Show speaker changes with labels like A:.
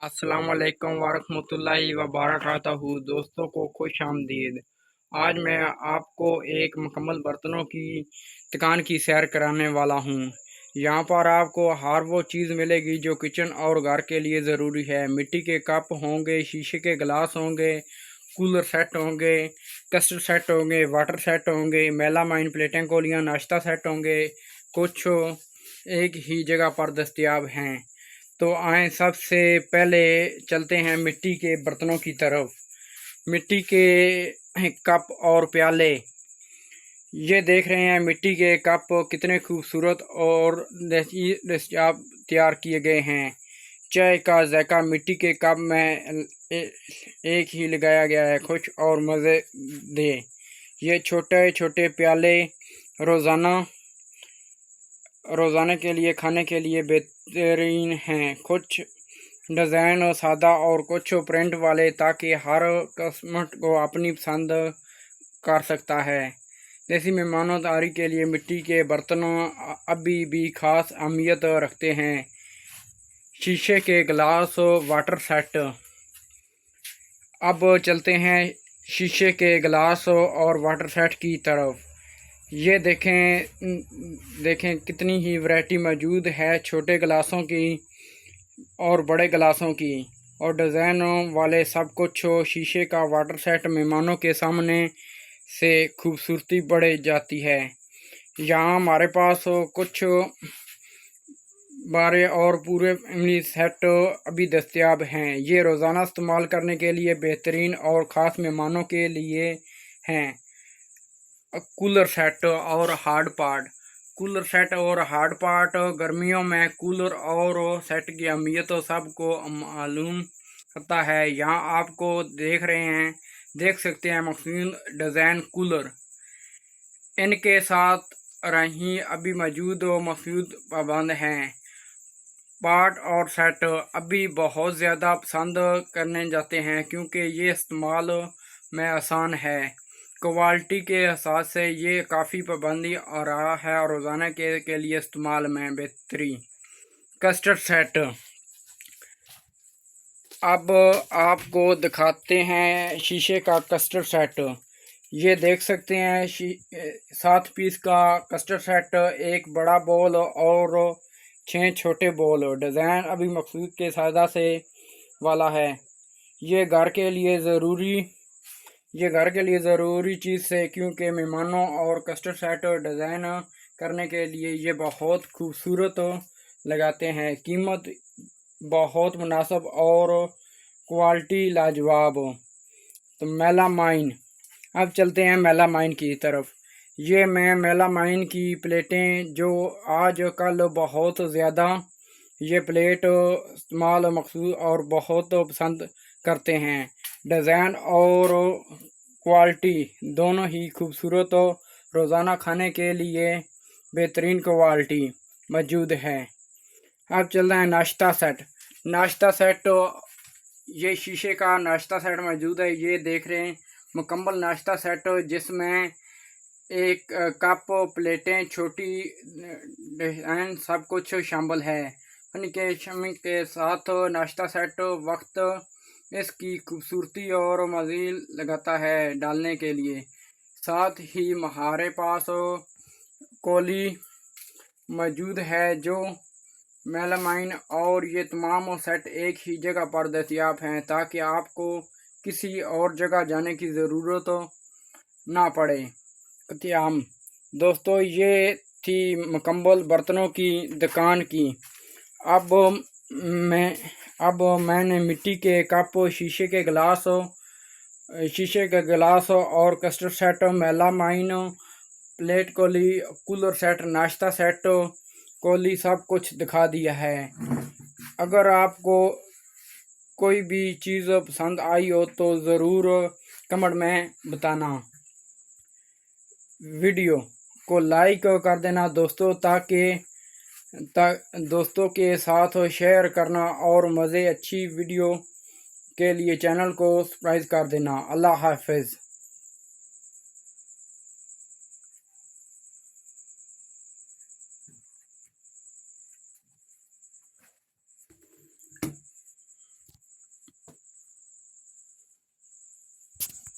A: अस्सलाम वालेकुम वरहमतुल्लाहि वबरकातुहू। दोस्तों को खुश आमदीद। आज मैं आपको एक मुकम्मल बर्तनों की दुकान की सैर कराने वाला हूँ। यहाँ पर आपको हर वो चीज़ मिलेगी जो किचन और घर के लिए ज़रूरी है। मिट्टी के कप होंगे, शीशे के गिलास होंगे, कूलर सेट होंगे, कस्टर्ड सेट होंगे, वाटर सेट होंगे, मेलामाइन प्लेटें कोलियाँ नाश्ता सेट होंगे। कुछ एक ही जगह पर दस्तयाब हैं। तो आए सबसे पहले चलते हैं मिट्टी के बर्तनों की तरफ। मिट्टी के कप और प्याले, ये देख रहे हैं मिट्टी के कप कितने खूबसूरत और दस्तयाब तैयार किए गए हैं। चाय का जायका मिट्टी के कप में एक ही लगाया गया है, खुश और मज़े दे। ये छोटे छोटे प्याले रोज़ाना के लिए खाने के लिए बेहतरीन हैं। कुछ डिज़ाइन सादा और कुछ प्रिंट वाले, ताकि हर कस्टमर को अपनी पसंद कर सकता है। जैसी मेहमानदारी के लिए मिट्टी के बर्तन अभी भी ख़ास अहमियत रखते हैं। शीशे के गिलास वाटर सेट। अब चलते हैं शीशे के गिलास और वाटर सेट की तरफ। ये देखें कितनी ही वैरायटी मौजूद है, छोटे गिलासों की और बड़े गिलासों की, और डिज़ाइनों वाले सब कुछ। शीशे का वाटर सेट मेहमानों के सामने से खूबसूरती बढ़ जाती है। यहाँ हमारे पास कुछ बारे और पूरे फैमिली सेट अभी दस्तयाब हैं। ये रोज़ाना इस्तेमाल करने के लिए बेहतरीन और ख़ास मेहमानों के लिए हैं। कूलर सेट और हार्ड पार्ट। कूलर सेट और हार्ड पार्ट। गर्मियों में कूलर और सेट की अहमियत सबको मालूम होता है। यहाँ आपको देख सकते हैं मखसूस डिज़ाइन कूलर। इनके साथ रही अभी मौजूद मखसूस पाबंद हैं। पार्ट और सेट अभी बहुत ज़्यादा पसंद करने जाते हैं, क्योंकि ये इस्तेमाल में आसान है। क्वालिटी के हिसाब से ये काफ़ी पाबंदी आ रहा है और रोज़ाना के लिए इस्तेमाल में बेहतरीन। Custard set. अब आपको दिखाते हैं शीशे का कस्टर्ड सेट। ये देख सकते हैं 7 पीस का कस्टर्ड सेट, एक बड़ा बॉल और 6 छोटे बॉल। डिज़ाइन अभी मखसूस के सादा से वाला है। ये घर के लिए ज़रूरी चीज़ है, क्योंकि मेहमानों और कस्टर्ड सेट डिज़ाइन करने के लिए ये बहुत खूबसूरत लगाते हैं। कीमत बहुत मुनासिब और क्वालिटी लाजवाब। तो मेलामाइन। अब चलते हैं मेलामाइन की तरफ। ये मेलामाइन की प्लेटें जो आज कल बहुत ज़्यादा ये प्लेट इस्तेमाल मखसूस और बहुत पसंद करते हैं। डिज़ाइन और क्वालिटी दोनों ही खूबसूरत, रोज़ाना खाने के लिए बेहतरीन क्वालिटी मौजूद है। अब चल रहे हैं नाश्ता सेट। नाश्ता सेट, ये शीशे का नाश्ता सेट मौजूद है। ये देख रहे हैं मुकम्मल नाश्ता सेट, जिसमें एक कप, प्लेटें, छोटी डिज़ाइन सब कुछ शामिल है। उनके शमी के साथ नाश्ता सेट वक्त इसकी खूबसूरती और मज़ीद लगाता है डालने के लिए। साथ ही हमारे पास कोली मौजूद है जो मेलामाइन, और ये तमाम सेट एक ही जगह पर दस्तयाब हैं, ताकि आपको किसी और जगह जाने की ज़रूरत ना पड़े। क़याम। दोस्तों, ये थी मुकम्मल बर्तनों की दुकान की। अब मैंने मिट्टी के कप, शीशे के गिलास और कस्टर्ड सेट, मेलामाइन प्लेट कोली, कूलर सेट, नाश्ता सेट कोली सब कुछ दिखा दिया है। अगर आपको कोई भी चीज़ पसंद आई हो तो ज़रूर कमेंट में बताना। वीडियो को लाइक कर देना दोस्तों, ताकि दोस्तों के साथ शेयर करना, और अच्छी वीडियो के लिए चैनल को सब्सक्राइब कर देना। अल्लाह हाफ़िज़।